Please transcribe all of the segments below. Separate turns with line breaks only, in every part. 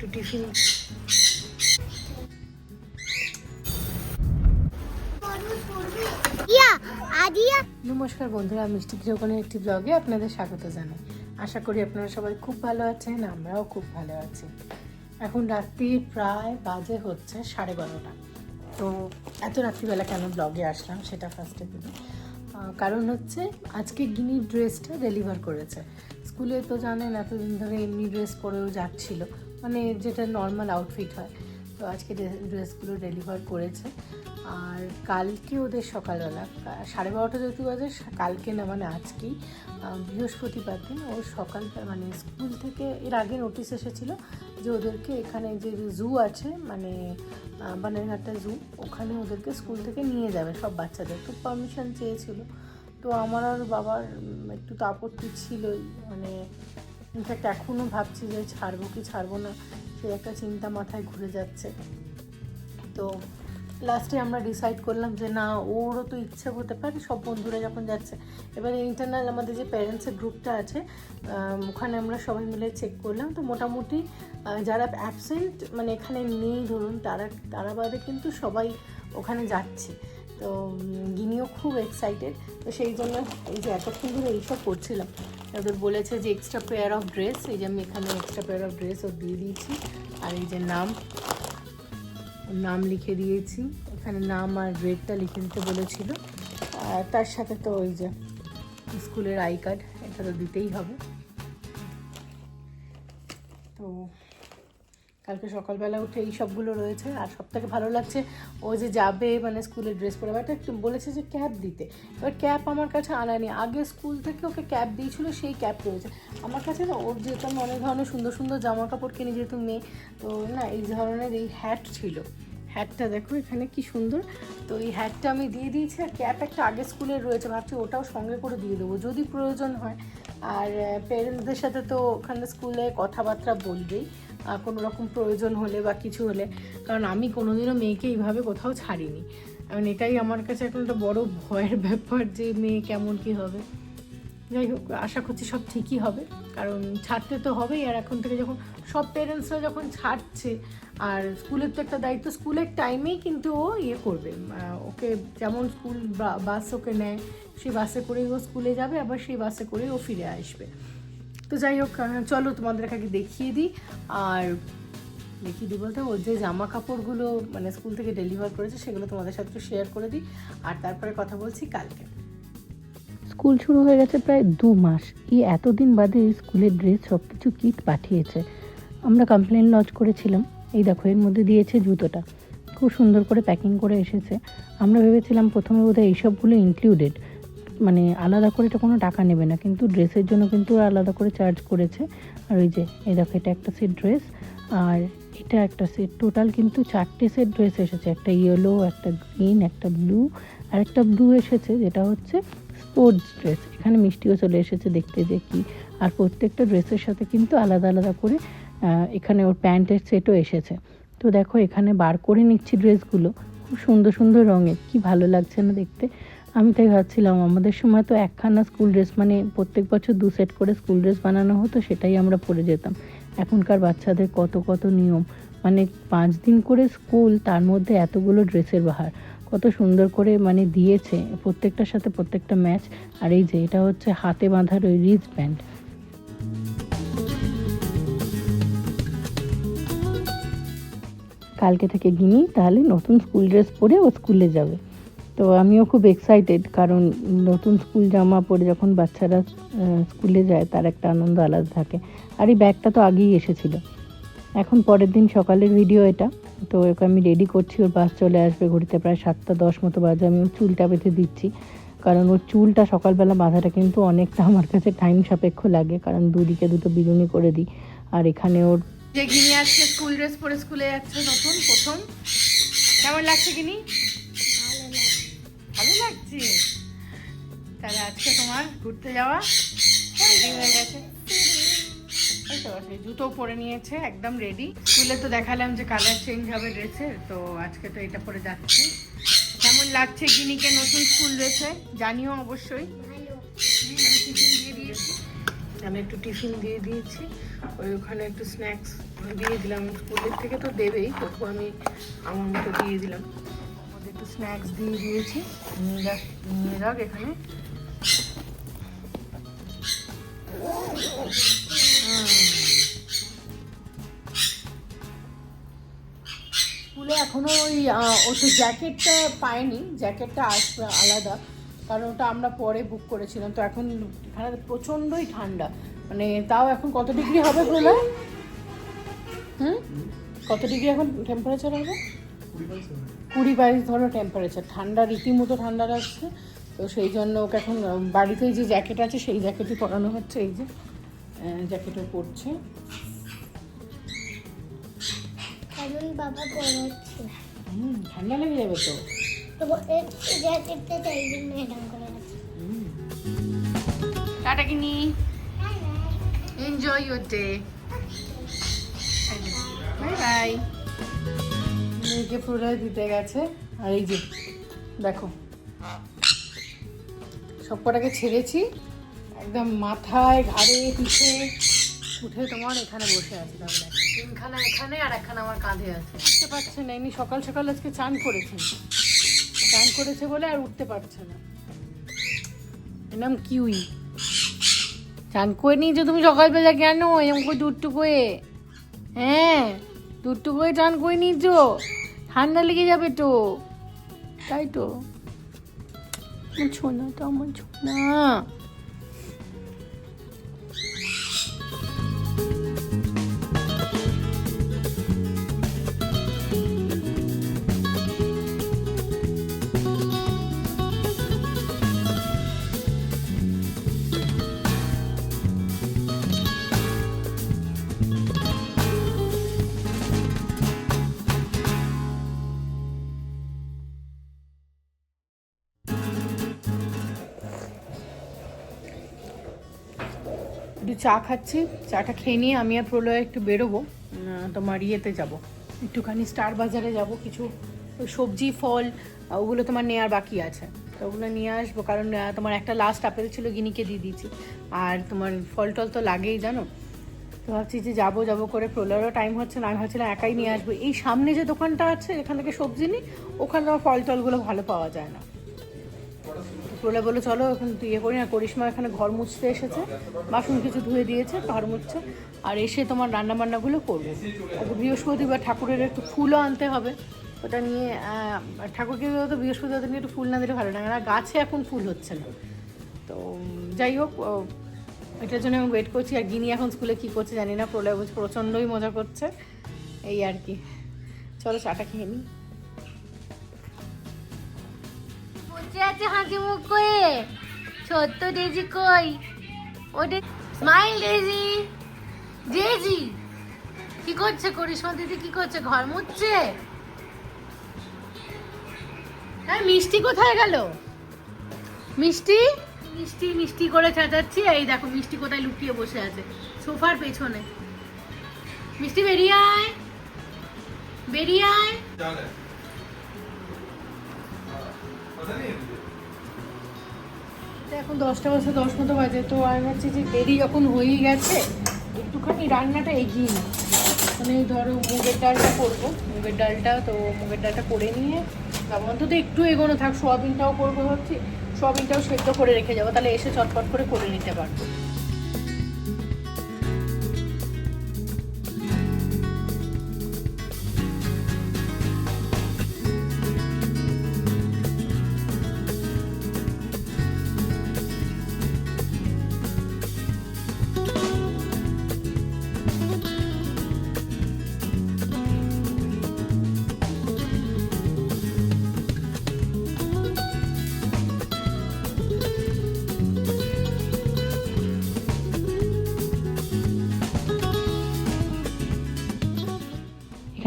একটু টিফিন। নমস্কার বন্ধুরা, মিষ্টি গৃহকোণের একটি ব্লগে আপনাদের স্বাগত জানাই। আশা করি আপনারা সবাই খুব ভালো আছেন, আমরাও খুব ভালো আছি। এখন রাত্রি প্রায় বাজে হচ্ছে 12:30। তো এত রাত্রিবেলা কেন ব্লগে আসলাম সেটা ফার্স্টে বলি। কারণ হচ্ছে আজকে গিনির ড্রেসটা ডেলিভার করেছে। স্কুলে তো জানেন এতদিন ধরে এমনি ড্রেস পরেও যাচ্ছিল, মানে যেটা নর্মাল আউটফিট হয়। তো আজকে ড্রেসগুলো ডেলিভার করেছে। আর কালকে ওদের সকালবেলা 12:30 যেহেতু বাজে, কালকে না মানে আজকেই বৃহস্পতিবার দিন ওর সকালটা মানে স্কুল থেকে এর আগে নোটিশ এসেছিলো যে ওদেরকে এখানে যে জু আছে, মানে বানেরঘাটটা জু, ওখানে ওদেরকে স্কুল থেকে নিয়ে যাবে সব বাচ্চাদের। তো পারমিশন চেয়েছিল। তো আমার আর বাবার একটু তো আপত্তি ছিলই, মানে ইনফ্যাক্ট এখনও ভাবছি যে ছাড়বো কি ছাড়বো না, সে একটা চিন্তা মাথায় ঘুরে যাচ্ছে। তো লাস্টে আমরা ডিসাইড করলাম যে না, ওরও তো ইচ্ছে হতে পারে, সব বন্ধুরা যখন যাচ্ছে। এবারে ইন্টারনাল আমাদের যে প্যারেন্টসের গ্রুপটা আছে, ওখানে আমরা সবাই মিলে চেক করলাম। তো মোটামুটি যারা অ্যাবসেন্ট মানে এখানে নেই ধরুন, তারা বাদে কিন্তু সবাই ওখানে যাচ্ছে। তো গিনিও খুব এক্সাইটেড। তো সেই জন্য এই যে এতক্ষণ ধরে এইসব করছিলাম, ওদের বলেছে যে এক্সট্রা পেয়ার অফ ড্রেস, এই যে আমি এখানে এক্সট্রা পেয়ার অফ ড্রেস ওর দিয়ে দিয়েছি। আর এই যে নাম লিখে দিয়েছি, এখানে নাম আর গ্রেডটা লিখে দিতে বলেছিল। আর তার সাথে তো ওই যে স্কুলের আই কার্ড, এটা তো দিতেই হবে। তো কালকে সকালবেলা উঠে এই সবগুলো রয়েছে। আর সবথেকে ভালো লাগছে ও যে যাবে মানে স্কুলের ড্রেস পরে, এটা একটু বলেছে যে ক্যাপ দিতে। এবার ক্যাপ আমার কাছে আনানি, আগে স্কুল থেকে ওকে ক্যাপ দিয়েছিল, সেই ক্যাপ রয়েছে আমার কাছে। না, ওর যেহেতু আমি অনেক ধরনের সুন্দর সুন্দর জামা কাপড় কিনি যেহেতু মেয়ে, তো না এই ধরনের এই হ্যাট ছিল। হ্যাটটা দেখো এখানে কি সুন্দর। তো এই হ্যাটটা আমি দিয়ে দিয়েছি। আর ক্যাপ একটা আগে স্কুলের রয়েছে, ভাবছি ওটাও সঙ্গে করে দিয়ে দেবো যদি প্রয়োজন হয়। আর প্যারেন্টসদের সাথে তো ওখানে স্কুলে কথাবার্তা বলবেই কোনো রকম প্রয়োজন হলে বা কিছু হলে, কারণ আমি কোনোদিনও মেয়েকে এইভাবে কোথাও ছাড়িনি। কারণ এটাই আমার কাছে এখন একটা বড় ভয়ের ব্যাপার যে মেয়ে কেমন কী হবে। যাই হোক, আশা করছি সব ঠিকই হবে, কারণ ছাড়তে তো হবেই। আর এখন থেকে যখন সব প্যারেন্টসরা যখন ছাড়ছে, আর স্কুলের তো একটা দায়িত্ব, স্কুলের টাইমেই কিন্তু ও ইয়ে করবে, ওকে যেমন স্কুল বাস ওকে নেয়, সেই বাসে করেই ও স্কুলে যাবে, আবার সেই বাসে করেই ও ফিরে আসবে। তো যাই হোক, চলো তোমাদের আগে দেখিয়ে দিই। আর দেখিয়ে দিই বলতে ওর যে জামা কাপড়গুলো মানে স্কুল থেকে ডেলিভার করেছে সেগুলো তোমাদের সাথে একটু শেয়ার করে দিই। আর তারপরে কথা বলছি কালকে।
স্কুল শুরু হয়ে গেছে প্রায় 2 মাস। এই এতদিন বাদে স্কুলের ড্রেস সব কিছু কিট পাঠিয়েছে। আমরা কমপ্লেন লজ করেছিলাম। এই দেখো, এর মধ্যে দিয়েছে জুতোটা, খুব সুন্দর করে প্যাকিং করে এসেছে। আমরা ভেবেছিলাম প্রথমে বোধহয় এইসবগুলো ইনক্লুডেড, মানে আলাদা করে এটা কোনো টাকা নেবে না, কিন্তু ড্রেসের জন্য কিন্তু আলাদা করে চার্জ করেছে। আর ওই যে এই দেখো, এটা একটা সেট ড্রেস, আর এটা একটা সেট। টোটাল কিন্তু 4টে সেট ড্রেস এসেছে, একটা ইয়েলো, একটা গ্রিন, একটা ব্লু, আর একটা ব্লু এসেছে যেটা হচ্ছে স্পোর্টস ড্রেস। এখানে মিষ্টিও চলে এসেছে দেখতে যে কি। আর প্রত্যেকটা ড্রেসের সাথে কিন্তু আলাদা আলাদা করে এখানে ওর প্যান্টের সেটও এসেছে। তো দেখো, এখানে বার করে নিচ্ছি ড্রেসগুলো, খুব সুন্দর সুন্দর রঙের, কি ভালো লাগছে না দেখতে। আমি তাই ভাবছিলাম, আমাদের সময় তো একখানা স্কুল ড্রেস মানে প্রত্যেক বছর 2 সেট করে স্কুল ড্রেস বানানো হতো, সেটাই আমরা পরে যেতাম। এখনকার বাচ্চাদের কত কত নিয়ম, মানে 5 দিন করে স্কুল, তার মধ্যে এতগুলো ড্রেসের বাহার, কত সুন্দর করে মানে দিয়েছে, প্রত্যেকটার সাথে প্রত্যেকটা ম্যাচ। আর এই যে এটা হচ্ছে হাতে বাঁধার ওই রিস্ট ব্যান্ড। কালকে থেকে গিনি তাহলে নতুন স্কুল ড্রেস পরে ও স্কুলে যাবে। তো আমিও খুব এক্সাইটেড, কারণ নতুন স্কুল জামা পরে যখন বাচ্চারা স্কুলে যায় তার একটা আনন্দ আলাদা থাকে। আর এই ব্যাগটা তো আগেই এসেছিলো। এখন পরের দিন সকালের ভিডিও এটা। তো ওকে আমি রেডি করছি, ওর বাস চলে আসবে ঘড়িতে প্রায় 7:10 মতো বাজে। আমি ওর চুলটা বেঁধে দিচ্ছি, কারণ ওর চুলটা সকালবেলা বাঁধাটা কিন্তু অনেকটা আমার কাছে টাইম সাপেক্ষ লাগে, কারণ দুদিকে দুটো বিনুনি করে দিই। আর এখানে ওর
যে গিনি আজকে স্কুল ড্রেস পরে স্কুলে যাচ্ছে নতুন প্রথম, কেমন লাগছে গিনি? ভালো লাগছে। তাহলে আজকে তোমার ঘুরতে যাওয়া রেডি হয়ে গেছে, এই তো সেই জুতো পরে নিয়েছে, একদম রেডি। স্কুলে তো দেখালাম যে কালার চেঞ্জ হবে ড্রেসের, তো আজকে তো এটা পরে যাচ্ছে। কেমন লাগছে গিনিকে নতুন স্কুল ড্রেসে জানিও অবশ্যই। আমি একটু টিফিন দিয়ে দিয়েছি। ওখানে একটু স্ন্যাক্স দিয়ে দিলাম, স্কুলের থেকে তো দেবেই, তবু আমি আমার মতো দিয়ে দিলাম। ওদের একটু স্ন্যাক্স দিয়ে দিয়েছি, নিয়ে যাক এখানে। স্কুলে এখনো ও তো জ্যাকেটটা পায়নি, জ্যাকেটটা আসবে আলাদা, কারণ ওটা আমরা পরে বুক করেছিলাম। তো এখন এখানে প্রচণ্ডই ঠান্ডা, মানে তাও এখন কত ডিগ্রি হবে বলে? কত ডিগ্রি এখন টেম্পারেচার হবে? 20-22 ধরো টেম্পারেচার, ঠান্ডা রীতিমতো ঠান্ডা লাগছে। তো সেই জন্য ওকে এখন বাড়িতে যে জ্যাকেট আছে সেই জ্যাকেটই পরানো হচ্ছে, এই যে জ্যাকেটও পরছে।
বাবা পড়াচ্ছে,
ঠান্ডা লেগে যাবে তো।
জ্যাকেটটা তাই জন্য এরকম করে আছে।
টাটা কিনি, enjoy your day, bye bye. মেয়েকে প্রলয় দিতে গেছে, আর এই যে দেখো সব কটাকে ছেড়েছি, একদম মাথায় ঘাড়ে পিঠে উঠে তোমার এখানে বসে আছে। তাহলে তিনখানা এখানে আর একখানা আমার কাঁধে আছে, উঠতে পারছে না। এমনি সকাল সকাল আজকে চান করেছে বলে আর উঠতে পারছে না। এর নাম কিউই। চান করে নিয়েছো তুমি সকালবেলা? কেন এরকম করে দুধটুকুয়ে? হ্যাঁ, দুধটুকুয়ে চান করে নিয়েছো, ঠান্ডা লেগে যাবে তো, তাই তো। ছোনা তো আমার ছোনা। একটু চা খাচ্ছি, চাটা খেয়ে নিয়ে আমি আর প্রলয় একটু বেরোবো, তোমার ইয়েতে যাব, একটুখানি স্টার বাজারে যাব। কিছু সবজি ফল ওগুলো তোমার নেওয়ার বাকি আছে, তো ওগুলো নিয়ে আসবো। কারণ তোমার একটা লাস্ট আপেল ছিল, গিনিকে দিয়ে দিয়েছি, আর তোমার ফল টল তো লাগেই জানো। তো ভাবছি যে যাবো করে, প্রলয়েরও টাইম হচ্ছে না, আমি ভাবছিলাম একাই নিয়ে আসবো। এই সামনে যে দোকানটা আছে এখান থেকে সবজি নিই, ওখানে তোমার ফল টলগুলো ভালো পাওয়া যায় না। প্রলয় বলে চলো এখন ইয়ে করি না। করিশ্মা এখানে ঘর মুছতে এসেছে, বাসন কিছু ধুয়ে দিয়েছে, ঘর মুছছে, আর এসে তোমার রান্না বান্নাগুলো করবো। বৃহস্পতিবার ঠাকুরের একটু ফুলও আনতে হবে, ওটা নিয়ে ঠাকুরকে তো বৃহস্পতিবার নিয়ে একটু ফুল না দিলে ভালো লাগে না, গাছে এখন ফুল হচ্ছে না। তো যাই হোক, এটার জন্য আমি ওয়েট করছি। আর গিনি এখন স্কুলে কী করছে জানি না, প্রলয় বলছে প্রচণ্ডই মজা করছে, এই আর কি। চলো চাটা খেয়ে নিই।
আছে হাসি মুখ করে, ছোট্ট ডেজি কই? ওটা স্মাইল ডেজি। ডেজি কি করছে? করিশ্মা দিদি কি করছে? ঘর মুছছে। হ্যাঁ, মিষ্টি কোথায় গেল? মিষ্টি মিষ্টি মিষ্টি করে চেঁচাচ্ছি, এই দেখো মিষ্টি কোথায় লুকিয়ে বসে আছে, সোফার পেছনে। মিষ্টি বেরিয়ে আয়, বেরিয়ে আয়।
এখন 10টা বাজে, 10 মতো বাজে। তো আমি ভাবছি যে দেরি যখন হয়েই গেছে, একটুখানি রান্নাটা এগিয়ে নিই। মানে ধরো মুগের ডালটা করবো, মুগের ডালটা করে নিয়ে অন্তত একটু এগোনো থাক। সোয়াবিনটাও করবো ভাবছি, সোয়াবিনটাও সেদ্ধ করে রেখে যাবো, তাহলে এসে চটপট করে নিতে পারবো।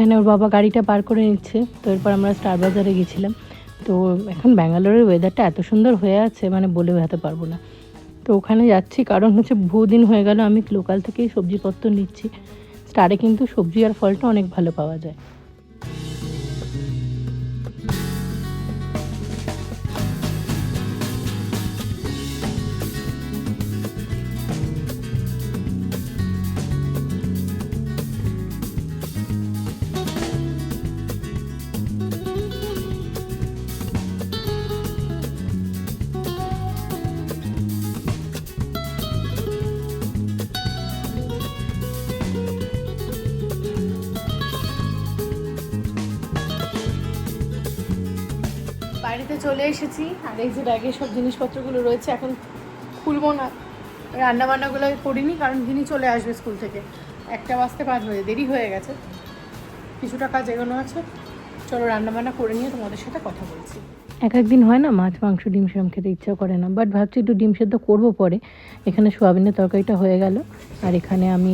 এখানে ওর বাবা গাড়িটা পার করে নিচ্ছে, তো এরপর আমরা স্টার বাজারে গেছিলাম। তো এখন ব্যাঙ্গালোরের ওয়েদারটা এত সুন্দর হয়ে আছে, মানে বলে বোঝাতে পারবো না। তো ওখানে যাচ্ছি কারণ হচ্ছে বহুদিন হয়ে গেল আমি লোকাল থেকেই সবজিপত্র নিচ্ছি। স্টারে কিন্তু সবজি আর ফলটা অনেক ভালো পাওয়া যায়।
বাড়িতে চলে এসেছি, আর এই যে ব্যাগে সব জিনিসপত্রগুলো রয়েছে, এখন খুলবো না, রান্নাবান্নাগুলো করিনি কারণ গিনি চলে আসবে স্কুল থেকে, 1টা বাজতে 5 বাজে, দেরি হয়ে গেছে, কিছুটা কাজ এগোনো আছে। চলো রান্নাবান্না করে নিয়ে তোমাদের সাথে কথা বলছি।
এক একদিন হয় না মাছ মাংস ডিম সেরম খেতে ইচ্ছা করে না, বাট ভাবছি একটু ডিম সেদ্ধ করবো পরে। এখানে সোয়াবিনের তরকারিটা হয়ে গেল, আর এখানে আমি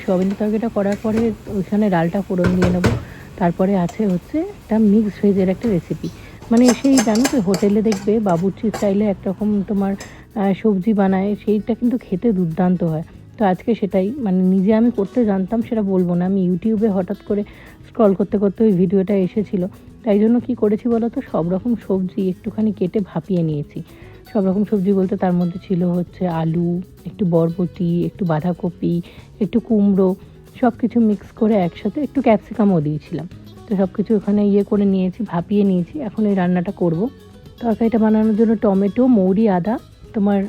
সোয়াবিনের তরকারিটা করার পরে ওইখানে ডালটা ফোড়ন দিয়ে নেবো। তারপরে আছে হচ্ছে একটা মিক্সড ভেজের একটা রেসিপি, মানে সেই জানো তো হোটেলে দেখবে বাবুর্চি স্টাইলে একরকম তোমার সবজি বানায়, সেইটা কিন্তু খেতে দুর্দান্ত হয়। তো আজকে সেটাই মানে নিজে আমি করতে জানতাম সেটা বলবো না, আমি ইউটিউবে হঠাৎ করে স্ক্রল করতে করতে ওই ভিডিওটা এসেছিলো, তাই জন্য কী করেছি বলো তো, সব রকম সবজি একটুখানি কেটে ভাপিয়ে নিয়েছি। সব রকম সবজি বলতে তার মধ্যে ছিল হচ্ছে আলু, একটু বরবটি, একটু বাঁধাকপি, একটু কুমড়ো, সব কিছু মিক্স করে একসাথে, একটু ক্যাপসিকামও দিয়েছিলাম। তো সব কিছু ওখানে করে নিয়েছি, ভাপিয়ে নিয়েছি। এখন এই রান্নাটা করব। তরকারিটা বানানোর জন্য টমেটো, মৌরি, আদা তোমার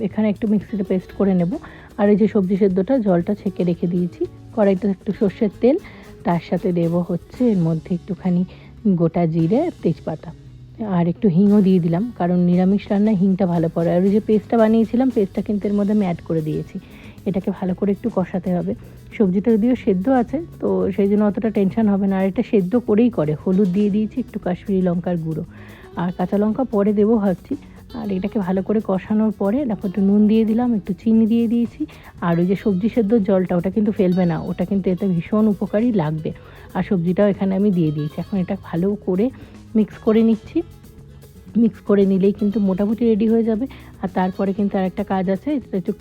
এখানে একটু মিক্সিতে পেস্ট করে নেব। আর এই যে সবজি সেদ্ধটা জলটা ছেঁকে রেখে দিয়েছি, কড়াইতে একটু সর্ষের তেল, তার সাথে দেব হচ্ছে এর মধ্যে একটুখানি গোটা জিরে, তেজপাতা, আর একটু হিংও দিয়ে দিলাম, কারণ নিরামিষ রান্নায় হিংটা ভালো পড়ে। আর ওই যে পেস্টটা বানিয়েছিলাম, পেস্টটা কিন্তু এর মধ্যে আমি অ্যাড করে দিয়েছি। এটাকে ভালো করে একটু কষাতে হবে। সবজিটা যদিও সেদ্ধ আছে, তো সেই জন্য অতটা টেনশন হবে না। আর এটা সেদ্ধ করেই করে। হলুদ দিয়ে দিয়েছি, একটু কাশ্মীরি লঙ্কার গুঁড়ো, আর কাঁচা লঙ্কা পরে দেবো ভাবছি। আর এটাকে ভালো করে কষানোর পরে দেখো একটু নুন দিয়ে দিলাম, একটু চিনি দিয়ে দিয়েছি। আর ওই যে সবজি সেদ্ধর জলটা, ওটা কিন্তু ফেলবে না, ওটা কিন্তু এতে ভীষণ উপকারী লাগবে। আর সবজিটাও এখানে আমি দিয়ে দিয়েছি। এখন এটা ভালো করে মিক্স করে নিচ্ছি। মিক্স করে নিলেই কিন্তু মোটামুটি রেডি হয়ে যাবে। আর তারপরে কিন্তু আর একটা কাজ আছে, একটু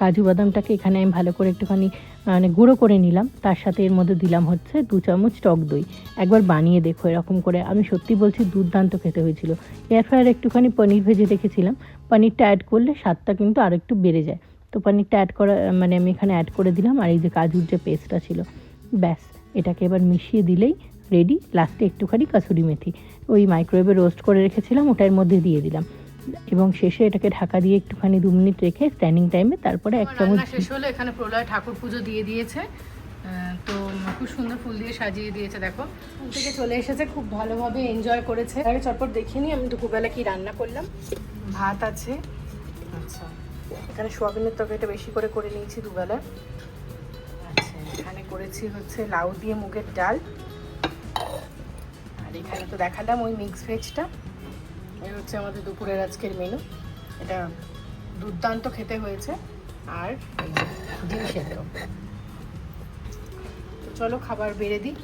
কাজু বাদামটাকে এখানে আমি ভালো করে একটুখানি মানে গুঁড়ো করে নিলাম। তার সাথে এর মধ্যে দিলাম হচ্ছে 2 চামচ টক দই। একবার বানিয়ে দেখো এরকম করে, আমি সত্যি বলছি দুর্দান্ত খেতে হয়েছিল। এয়ার ফ্রায়ারে একটুখানি পনির ভেজে রেখেছিলাম, পনিরটা অ্যাড করলে স্বাদটা কিন্তু আর একটু বেড়ে যায়। তো পনিরটা অ্যাড করা মানে আমি এখানে অ্যাড করে দিলাম। আর এই যে কাজুর যে পেস্টটা ছিল, ব্যাস এটাকে এবার মিশিয়ে দিলেই রেডি। লাস্টে একটুখানি কাসুরি মেথি ওই মাইক্রোওয়েভে রোস্ট করে রেখেছিলাম, ওটার মধ্যে দিয়ে দিলাম, এবং শেষে এটাকে ঢাকা দিয়ে একটুখানি 2 মিনিট রেখে স্ট্যান্ডিং টাইমে তারপরে 1 চামচ
শেষ হলো। এখানে প্রলয় ঠাকুর পুজো দিয়ে দিয়েছে, তো খুব সুন্দর ফুল দিয়ে সাজিয়ে দিয়েছে। দেখো স্কুল থেকে চলে এসেছে, খুব ভালোভাবে এনজয় করেছে। আগে চটপট দেখিয়ে নিই আমি দুপুরবেলা কি রান্না করলাম। ভাত আছে, আচ্ছা এখানে সোয়াবিনের তরকারিটা বেশি করে নিয়েছি দুবেলা। আচ্ছা এখানে করেছি হচ্ছে লাউ দিয়ে মুগের ডাল, আর এখানে তো দেখালাম ওই মিক্স ভেজটা। এই হচ্ছে আমাদের দুপুরের আজকের মেনু। এটা দুর্দান্ত খেতে হয়েছে। আর ডিম সেদ্ধ। চলো খাবার বেড়ে দিই।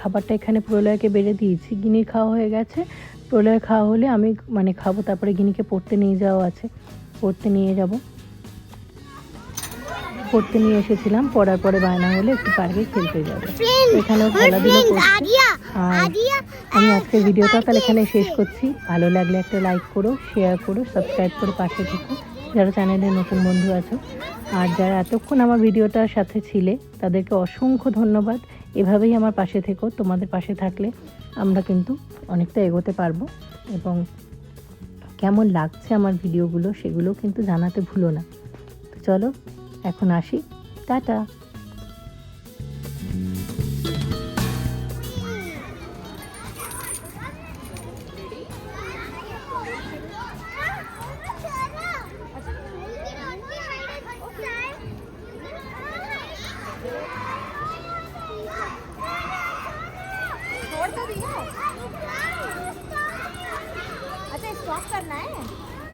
খাবারটা এখানে প্রলয়কে বেড়ে দিয়েছি। গিনির খাওয়া হয়ে গেছে, প্রলয়ের খাওয়া হলে আমি মানে খাবো। তারপরে গিনিকে পড়তে নিয়ে যাওয়া আছে, পড়তে নিয়ে যাব। পড়তে নিয়ে এসেছিলাম, পড়ার পরে বায়না হলে একটু পার্কে খেলতে যাবে। এখানেও খেলাধুলো করছি। আর আমি আজকের ভিডিওটা তাহলে এখানে শেষ করছি। ভালো লাগলে একটা লাইক করো, শেয়ার করো, সাবস্ক্রাইব করে পাশে থেকো যারা চ্যানেলে নতুন বন্ধু আছো। আর যারা এতক্ষণ আমার ভিডিওটার সাথে ছিলে তাদেরকে অসংখ্য ধন্যবাদ। এভাবেই আমার পাশে থেকো। তোমাদের পাশে থাকলে আমরা কিন্তু অনেকটা এগোতে পারবো। এবং কেমন লাগছে আমার ভিডিওগুলো সেগুলো কিন্তু জানাতে ভুলো না। তো চলো এখন আসি, টাটা।
अच्छा स्टॉप करना है।